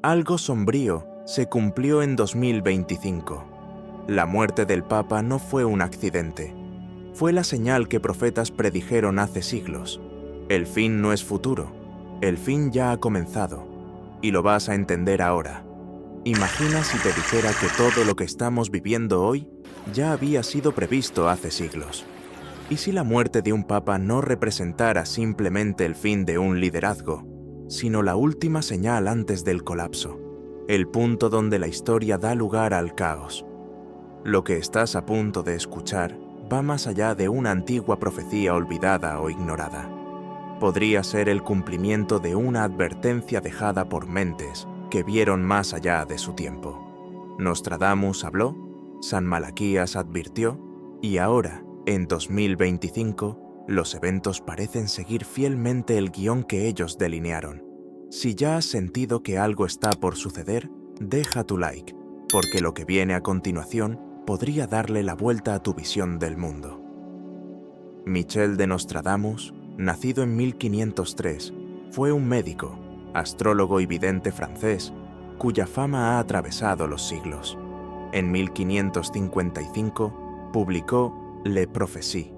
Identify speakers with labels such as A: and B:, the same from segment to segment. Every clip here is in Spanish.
A: Algo sombrío se cumplió en 2025. La muerte del Papa no fue un accidente. Fue la señal que profetas predijeron hace siglos. El fin no es futuro. El fin ya ha comenzado. Y lo vas a entender ahora. Imagina si te dijera que todo lo que estamos viviendo hoy ya había sido previsto hace siglos. ¿Y si la muerte de un papa no representara simplemente el fin de un liderazgo, sino la última señal antes del colapso, el punto donde la historia da lugar al caos? Lo que estás a punto de escuchar va más allá de una antigua profecía olvidada o ignorada. Podría ser el cumplimiento de una advertencia dejada por mentes que vieron más allá de su tiempo. Nostradamus habló, San Malaquías advirtió, y ahora, en 2025, los eventos parecen seguir fielmente el guión que ellos delinearon. Si ya has sentido que algo está por suceder, deja tu like, porque lo que viene a continuación podría darle la vuelta a tu visión del mundo. Michel de Nostradamus, nacido en 1503, fue un médico, astrólogo y vidente francés, cuya fama ha atravesado los siglos. En 1555 publicó Les Prophéties,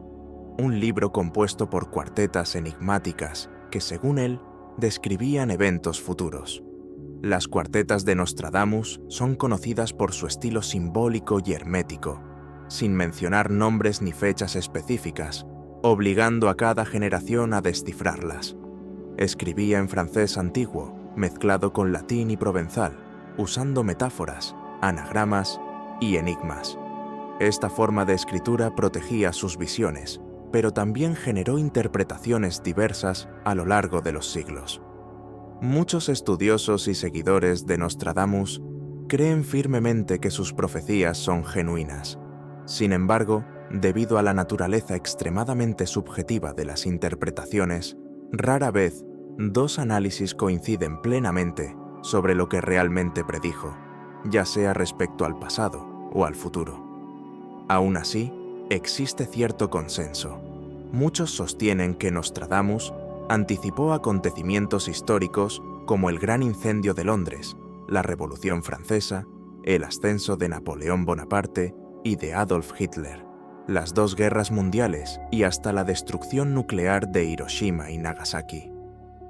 A: un libro compuesto por cuartetas enigmáticas que, según él, describían eventos futuros. Las cuartetas de Nostradamus son conocidas por su estilo simbólico y hermético, sin mencionar nombres ni fechas específicas, obligando a cada generación a descifrarlas. Escribía en francés antiguo, mezclado con latín y provenzal, usando metáforas, anagramas y enigmas. Esta forma de escritura protegía sus visiones, pero también generó interpretaciones diversas a lo largo de los siglos. Muchos estudiosos y seguidores de Nostradamus creen firmemente que sus profecías son genuinas. Sin embargo, debido a la naturaleza extremadamente subjetiva de las interpretaciones, rara vez dos análisis coinciden plenamente sobre lo que realmente predijo, ya sea respecto al pasado o al futuro. Aún así, existe cierto consenso. Muchos sostienen que Nostradamus anticipó acontecimientos históricos como el Gran Incendio de Londres, la Revolución Francesa, el ascenso de Napoleón Bonaparte y de Adolf Hitler, las dos guerras mundiales y hasta la destrucción nuclear de Hiroshima y Nagasaki.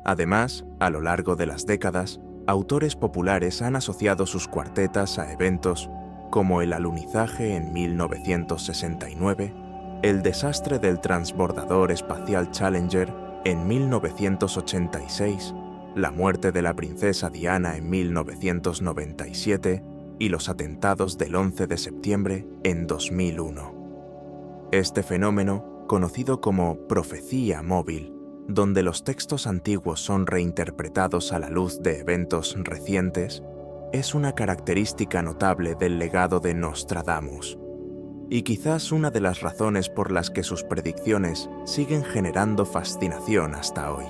A: Además, a lo largo de las décadas, autores populares han asociado sus cuartetas a eventos como el alunizaje en 1969, el desastre del transbordador espacial Challenger en 1986, la muerte de la princesa Diana en 1997 y los atentados del 11 de septiembre en 2001. Este fenómeno, conocido como profecía móvil, donde los textos antiguos son reinterpretados a la luz de eventos recientes, es una característica notable del legado de Nostradamus, y quizás una de las razones por las que sus predicciones siguen generando fascinación hasta hoy.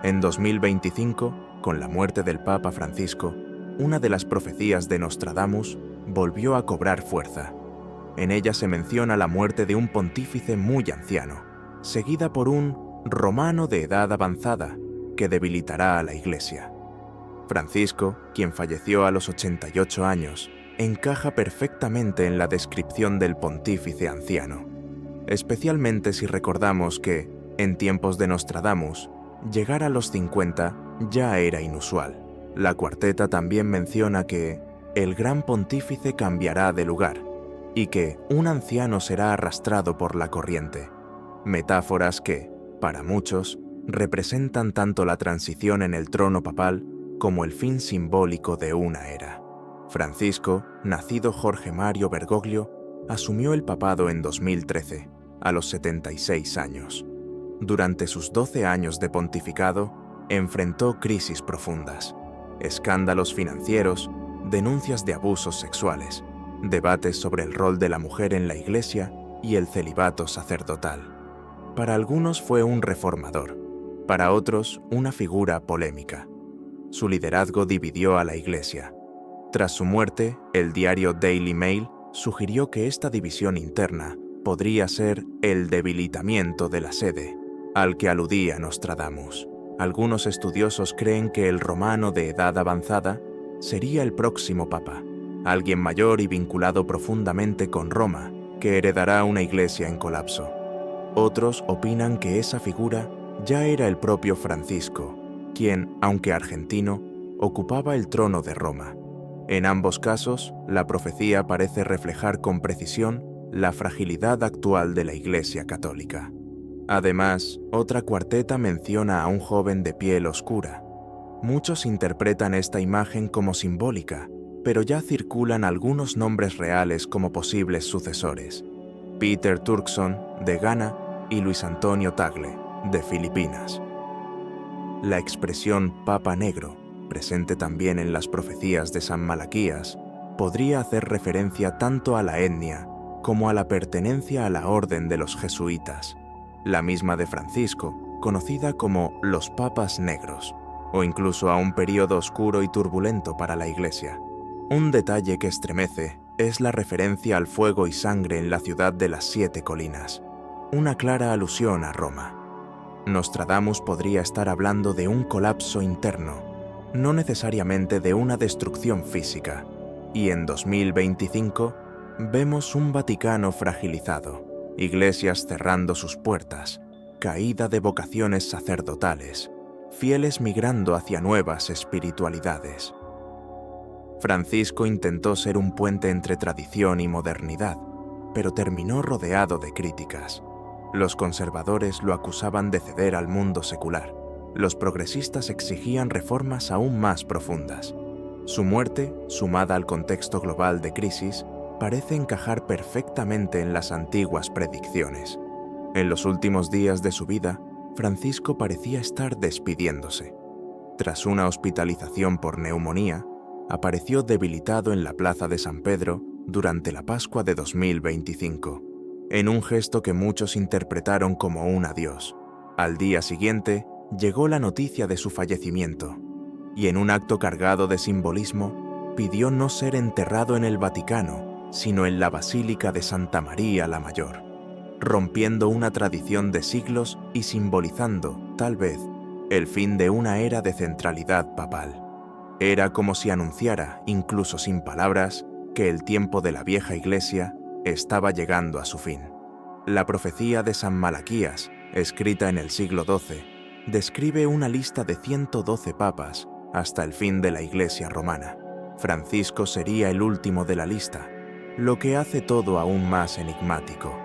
A: En 2025, con la muerte del Papa Francisco, una de las profecías de Nostradamus volvió a cobrar fuerza. En ella se menciona la muerte de un pontífice muy anciano, seguida por un romano de edad avanzada que debilitará a la Iglesia. Francisco, quien falleció a los 88 años, encaja perfectamente en la descripción del pontífice anciano, especialmente si recordamos que, en tiempos de Nostradamus, llegar a los 50 ya era inusual. La cuarteta también menciona que el gran pontífice cambiará de lugar y que un anciano será arrastrado por la corriente, metáforas que, para muchos, representan tanto la transición en el trono papal como el fin simbólico de una era. Francisco, nacido Jorge Mario Bergoglio, asumió el papado en 2013, a los 76 años. Durante sus 12 años de pontificado, enfrentó crisis profundas, escándalos financieros, denuncias de abusos sexuales, debates sobre el rol de la mujer en la Iglesia y el celibato sacerdotal. Para algunos fue un reformador, para otros una figura polémica. Su liderazgo dividió a la Iglesia. Tras su muerte, el diario Daily Mail sugirió que esta división interna podría ser el debilitamiento de la sede, al que aludía Nostradamus. Algunos estudiosos creen que el romano de edad avanzada sería el próximo papa, alguien mayor y vinculado profundamente con Roma, que heredará una iglesia en colapso. Otros opinan que esa figura ya era el propio Francisco, quien, aunque argentino, ocupaba el trono de Roma. En ambos casos, la profecía parece reflejar con precisión la fragilidad actual de la Iglesia católica. Además, otra cuarteta menciona a un joven de piel oscura. Muchos interpretan esta imagen como simbólica, pero ya circulan algunos nombres reales como posibles sucesores: Peter Turkson, de Ghana, y Luis Antonio Tagle, de Filipinas. La expresión Papa Negro, presente también en las profecías de San Malaquías, podría hacer referencia tanto a la etnia como a la pertenencia a la orden de los jesuitas, la misma de Francisco, conocida como los Papas Negros, o incluso a un período oscuro y turbulento para la Iglesia. Un detalle que estremece es la referencia al fuego y sangre en la ciudad de las 7 colinas, una clara alusión a Roma. Nostradamus podría estar hablando de un colapso interno, no necesariamente de una destrucción física, y en 2025 vemos un Vaticano fragilizado, iglesias cerrando sus puertas, caída de vocaciones sacerdotales, fieles migrando hacia nuevas espiritualidades. Francisco intentó ser un puente entre tradición y modernidad, pero terminó rodeado de críticas. Los conservadores lo acusaban de ceder al mundo secular. Los progresistas exigían reformas aún más profundas. Su muerte, sumada al contexto global de crisis, parece encajar perfectamente en las antiguas predicciones. En los últimos días de su vida, Francisco parecía estar despidiéndose. Tras una hospitalización por neumonía, apareció debilitado en la plaza de San Pedro durante la Pascua de 2025, en un gesto que muchos interpretaron como un adiós. Al día siguiente, llegó la noticia de su fallecimiento, y en un acto cargado de simbolismo, pidió no ser enterrado en el Vaticano, sino en la Basílica de Santa María la Mayor, rompiendo una tradición de siglos y simbolizando, tal vez, el fin de una era de centralidad papal. Era como si anunciara, incluso sin palabras, que el tiempo de la vieja Iglesia estaba llegando a su fin. La profecía de San Malaquías, escrita en el siglo XII, describe una lista de 112 papas hasta el fin de la Iglesia romana. Francisco sería el último de la lista, lo que hace todo aún más enigmático.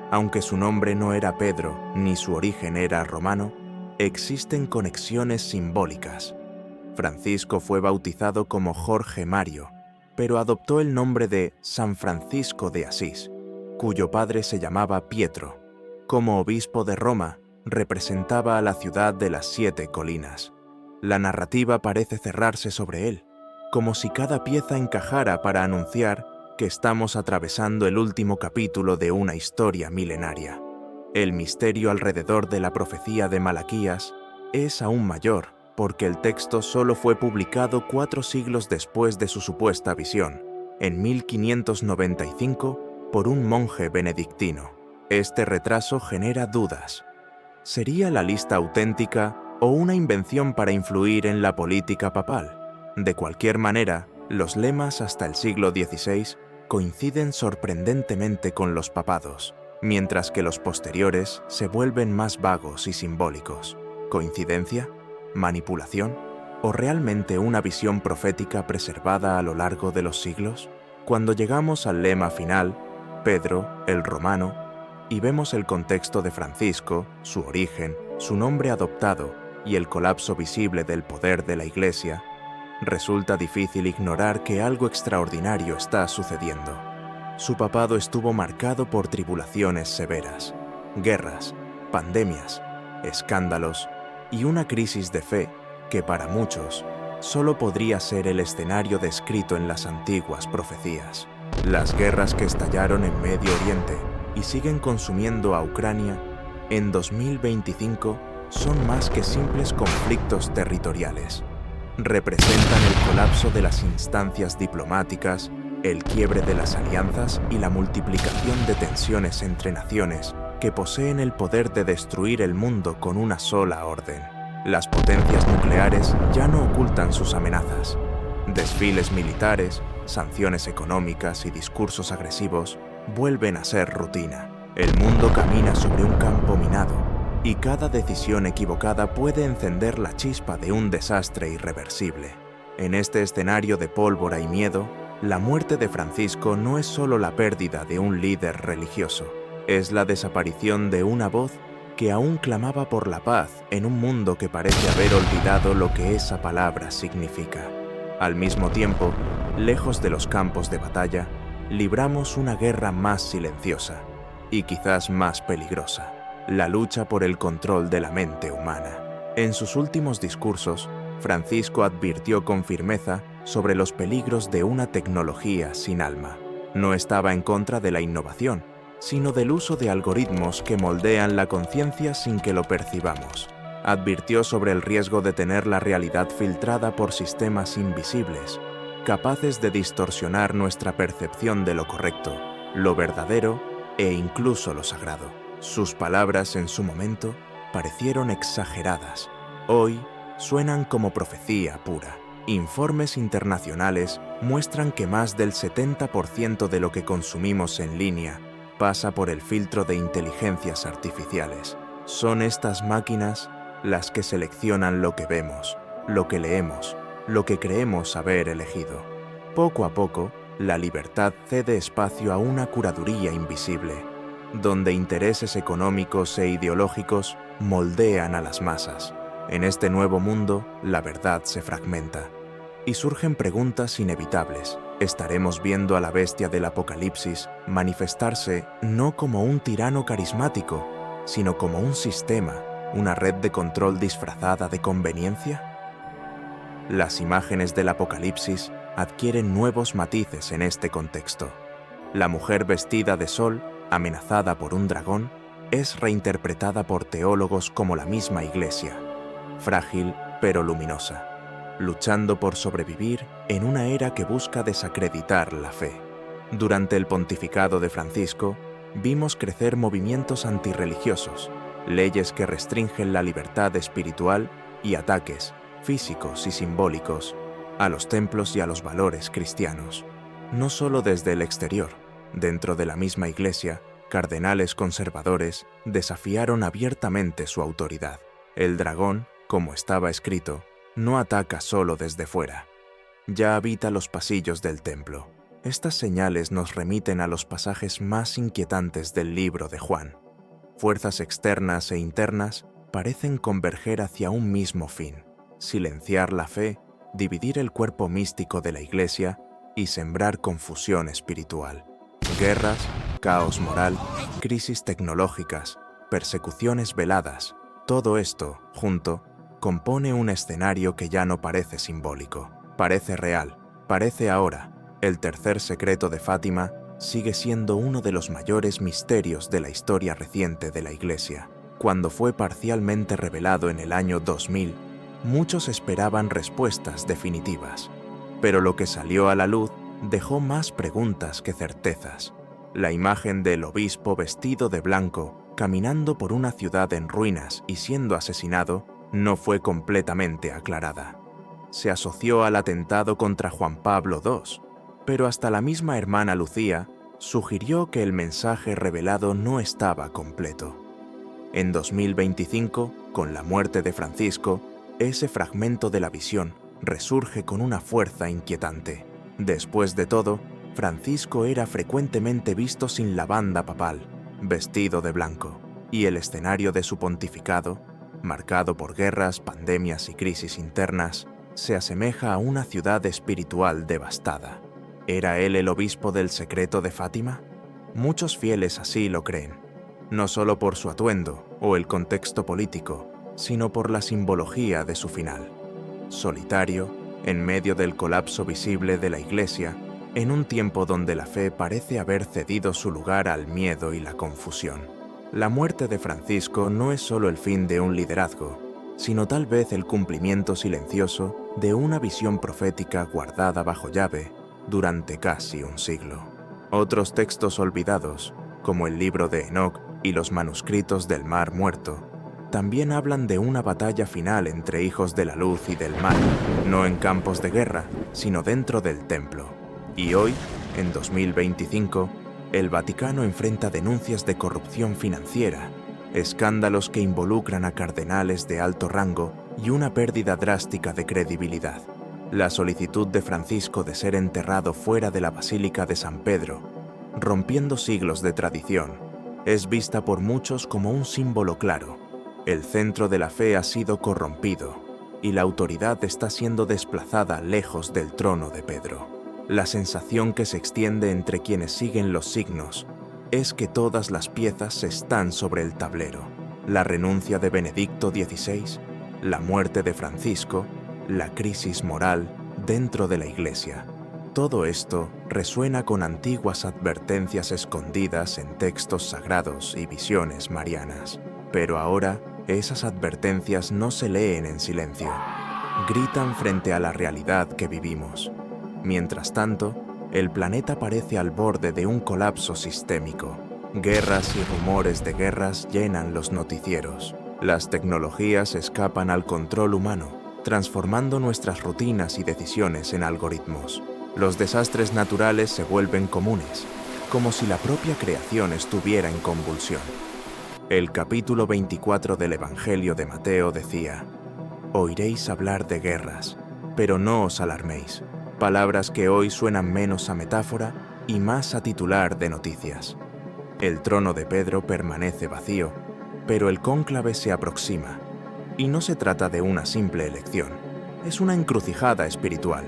A: Aunque su nombre no era Pedro ni su origen era romano, existen conexiones simbólicas. Francisco fue bautizado como Jorge Mario, pero adoptó el nombre de San Francisco de Asís, cuyo padre se llamaba Pietro. Como obispo de Roma, representaba a la ciudad de las 7 colinas. La narrativa parece cerrarse sobre él, como si cada pieza encajara para anunciar que estamos atravesando el último capítulo de una historia milenaria. El misterio alrededor de la profecía de Malaquías es aún mayor, porque el texto solo fue publicado 4 siglos después de su supuesta visión, en 1595, por un monje benedictino. Este retraso genera dudas. ¿Sería la lista auténtica o una invención para influir en la política papal? De cualquier manera, los lemas hasta el siglo XVI coinciden sorprendentemente con los papados, mientras que los posteriores se vuelven más vagos y simbólicos. ¿Coincidencia? ¿Manipulación? ¿O realmente una visión profética preservada a lo largo de los siglos? Cuando llegamos al lema final, Pedro, el romano, y vemos el contexto de Francisco, su origen, su nombre adoptado y el colapso visible del poder de la Iglesia, resulta difícil ignorar que algo extraordinario está sucediendo. Su papado estuvo marcado por tribulaciones severas, guerras, pandemias, escándalos y una crisis de fe que para muchos solo podría ser el escenario descrito en las antiguas profecías. Las guerras que estallaron en Medio Oriente y siguen consumiendo a Ucrania en 2025 son más que simples conflictos territoriales. Representan el colapso de las instancias diplomáticas, el quiebre de las alianzas y la multiplicación de tensiones entre naciones que poseen el poder de destruir el mundo con una sola orden. Las potencias nucleares ya no ocultan sus amenazas. Desfiles militares, sanciones económicas y discursos agresivos vuelven a ser rutina. El mundo camina sobre un campo minado, y cada decisión equivocada puede encender la chispa de un desastre irreversible. En este escenario de pólvora y miedo, la muerte de Francisco no es solo la pérdida de un líder religioso, es la desaparición de una voz que aún clamaba por la paz en un mundo que parece haber olvidado lo que esa palabra significa. Al mismo tiempo, lejos de los campos de batalla, libramos una guerra más silenciosa y quizás más peligrosa, la lucha por el control de la mente humana. En sus últimos discursos, Francisco advirtió con firmeza sobre los peligros de una tecnología sin alma. No estaba en contra de la innovación, sino del uso de algoritmos que moldean la conciencia sin que lo percibamos. Advirtió sobre el riesgo de tener la realidad filtrada por sistemas invisibles, capaces de distorsionar nuestra percepción de lo correcto, lo verdadero e incluso lo sagrado. Sus palabras en su momento parecieron exageradas. Hoy suenan como profecía pura. Informes internacionales muestran que más del 70% de lo que consumimos en línea pasa por el filtro de inteligencias artificiales. Son estas máquinas las que seleccionan lo que vemos, lo que leemos, lo que creemos haber elegido. Poco a poco, la libertad cede espacio a una curaduría invisible, donde intereses económicos e ideológicos moldean a las masas. En este nuevo mundo, la verdad se fragmenta y surgen preguntas inevitables. ¿Estaremos viendo a la bestia del Apocalipsis manifestarse no como un tirano carismático, sino como un sistema, una red de control disfrazada de conveniencia? Las imágenes del Apocalipsis adquieren nuevos matices en este contexto. La mujer vestida de sol, amenazada por un dragón, es reinterpretada por teólogos como la misma Iglesia, frágil pero luminosa, luchando por sobrevivir en una era que busca desacreditar la fe. Durante el pontificado de Francisco, vimos crecer movimientos antirreligiosos, leyes que restringen la libertad espiritual y ataques, físicos y simbólicos, a los templos y a los valores cristianos. No solo desde el exterior, dentro de la misma Iglesia, cardenales conservadores desafiaron abiertamente su autoridad. El dragón, como estaba escrito, no ataca solo desde fuera. Ya habita los pasillos del templo. Estas señales nos remiten a los pasajes más inquietantes del libro de Juan. Fuerzas externas e internas parecen converger hacia un mismo fin: silenciar la fe, dividir el cuerpo místico de la Iglesia y sembrar confusión espiritual. Guerras, caos moral, crisis tecnológicas, persecuciones veladas, todo esto, junto, compone un escenario que ya no parece simbólico, parece real, parece ahora. El tercer secreto de Fátima sigue siendo uno de los mayores misterios de la historia reciente de la Iglesia. Cuando fue parcialmente revelado en el año 2000, muchos esperaban respuestas definitivas, pero lo que salió a la luz dejó más preguntas que certezas. La imagen del obispo vestido de blanco, caminando por una ciudad en ruinas y siendo asesinado, no fue completamente aclarada. Se asoció al atentado contra Juan Pablo II, pero hasta la misma hermana Lucía sugirió que el mensaje revelado no estaba completo. En 2025, con la muerte de Francisco, ese fragmento de la visión resurge con una fuerza inquietante. Después de todo, Francisco era frecuentemente visto sin la banda papal, vestido de blanco, y el escenario de su pontificado, marcado por guerras, pandemias y crisis internas, se asemeja a una ciudad espiritual devastada. ¿Era él el obispo del secreto de Fátima? Muchos fieles así lo creen, no solo por su atuendo o el contexto político, sino por la simbología de su final. Solitario, en medio del colapso visible de la Iglesia, en un tiempo donde la fe parece haber cedido su lugar al miedo y la confusión. La muerte de Francisco no es solo el fin de un liderazgo, sino tal vez el cumplimiento silencioso de una visión profética guardada bajo llave durante casi un siglo. Otros textos olvidados, como el libro de Enoc y los manuscritos del Mar Muerto, también hablan de una batalla final entre hijos de la luz y del mal, no en campos de guerra, sino dentro del templo. Y hoy, en 2025, el Vaticano enfrenta denuncias de corrupción financiera, escándalos que involucran a cardenales de alto rango y una pérdida drástica de credibilidad. La solicitud de Francisco de ser enterrado fuera de la Basílica de San Pedro, rompiendo siglos de tradición, es vista por muchos como un símbolo claro. El centro de la fe ha sido corrompido y la autoridad está siendo desplazada lejos del trono de Pedro. La sensación que se extiende entre quienes siguen los signos es que todas las piezas están sobre el tablero. La renuncia de Benedicto XVI, la muerte de Francisco, la crisis moral dentro de la Iglesia. Todo esto resuena con antiguas advertencias escondidas en textos sagrados y visiones marianas. Pero ahora, esas advertencias no se leen en silencio. Gritan frente a la realidad que vivimos. Mientras tanto, el planeta parece al borde de un colapso sistémico. Guerras y rumores de guerras llenan los noticieros. Las tecnologías escapan al control humano, transformando nuestras rutinas y decisiones en algoritmos. Los desastres naturales se vuelven comunes, como si la propia creación estuviera en convulsión. El capítulo 24 del Evangelio de Mateo decía: «Oiréis hablar de guerras, pero no os alarméis». Palabras que hoy suenan menos a metáfora y más a titular de noticias. El trono de Pedro permanece vacío, pero el cónclave se aproxima. Y no se trata de una simple elección, es una encrucijada espiritual.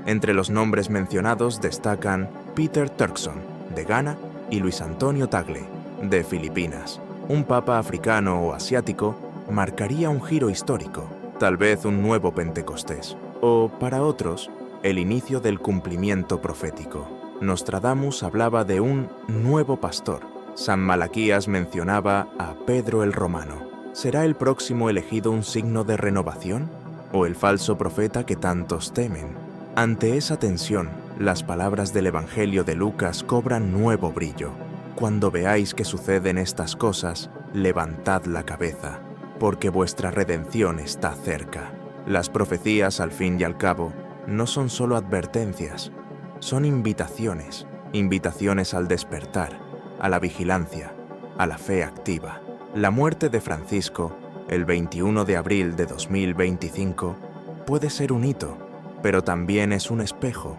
A: Entre los nombres mencionados destacan Peter Turkson, de Ghana, y Luis Antonio Tagle, de Filipinas. Un papa africano o asiático marcaría un giro histórico, tal vez un nuevo Pentecostés, o, para otros, el inicio del cumplimiento profético. Nostradamus hablaba de un nuevo pastor. San Malaquías mencionaba a Pedro el Romano. ¿Será el próximo elegido un signo de renovación? ¿O el falso profeta que tantos temen? Ante esa tensión, las palabras del Evangelio de Lucas cobran nuevo brillo. Cuando veáis que suceden estas cosas, levantad la cabeza, porque vuestra redención está cerca. Las profecías, al fin y al cabo, no son solo advertencias, son invitaciones al despertar, a la vigilancia, a la fe activa. La muerte de Francisco, el 21 de abril de 2025, puede ser un hito, pero también es un espejo,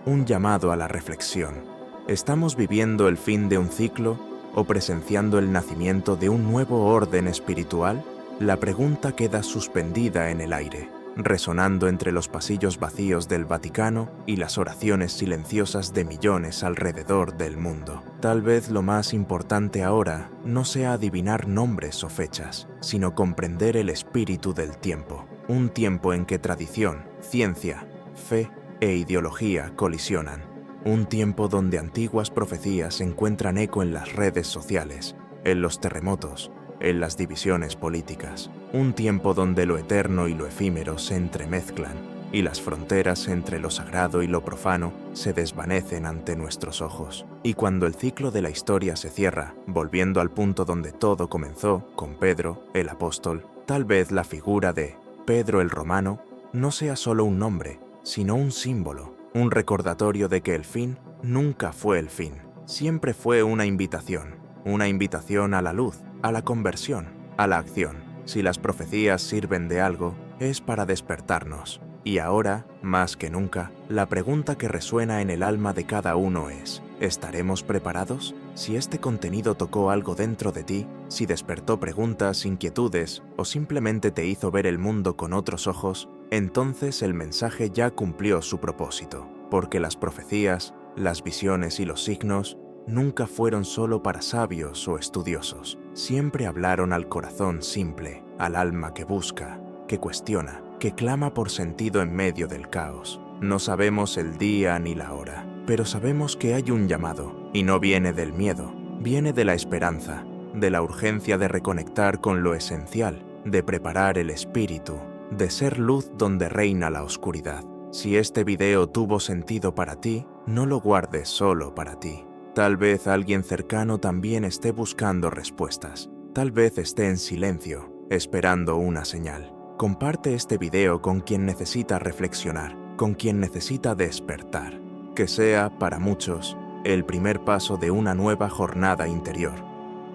A: un llamado a la reflexión. ¿Estamos viviendo el fin de un ciclo o presenciando el nacimiento de un nuevo orden espiritual? La pregunta queda suspendida en el aire, resonando entre los pasillos vacíos del Vaticano y las oraciones silenciosas de millones alrededor del mundo. Tal vez lo más importante ahora no sea adivinar nombres o fechas, sino comprender el espíritu del tiempo. Un tiempo en que tradición, ciencia, fe e ideología colisionan. Un tiempo donde antiguas profecías encuentran eco en las redes sociales, en los terremotos, en las divisiones políticas. Un tiempo donde lo eterno y lo efímero se entremezclan y las fronteras entre lo sagrado y lo profano se desvanecen ante nuestros ojos. Y cuando el ciclo de la historia se cierra, volviendo al punto donde todo comenzó, con Pedro, el apóstol, tal vez la figura de Pedro el Romano no sea solo un nombre, sino un símbolo, un recordatorio de que el fin nunca fue el fin, siempre fue una invitación a la luz, a la conversión, a la acción. Si las profecías sirven de algo, es para despertarnos. Y ahora, más que nunca, la pregunta que resuena en el alma de cada uno es: ¿estaremos preparados? Si este contenido tocó algo dentro de ti, si despertó preguntas, inquietudes o simplemente te hizo ver el mundo con otros ojos, entonces el mensaje ya cumplió su propósito, porque las profecías, las visiones y los signos nunca fueron solo para sabios o estudiosos. Siempre hablaron al corazón simple, al alma que busca, que cuestiona, que clama por sentido en medio del caos. No sabemos el día ni la hora, pero sabemos que hay un llamado, y no viene del miedo, viene de la esperanza, de la urgencia de reconectar con lo esencial, de preparar el espíritu, de ser luz donde reina la oscuridad. Si este video tuvo sentido para ti, no lo guardes solo para ti. Tal vez alguien cercano también esté buscando respuestas. Tal vez esté en silencio, esperando una señal. Comparte este video con quien necesita reflexionar, con quien necesita despertar. Que sea, para muchos, el primer paso de una nueva jornada interior.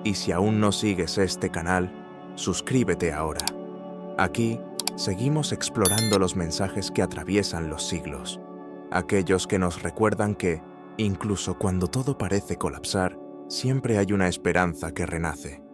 A: Y si aún no sigues este canal, suscríbete ahora. Aquí, seguimos explorando los mensajes que atraviesan los siglos. Aquellos que nos recuerdan que, incluso cuando todo parece colapsar, siempre hay una esperanza que renace.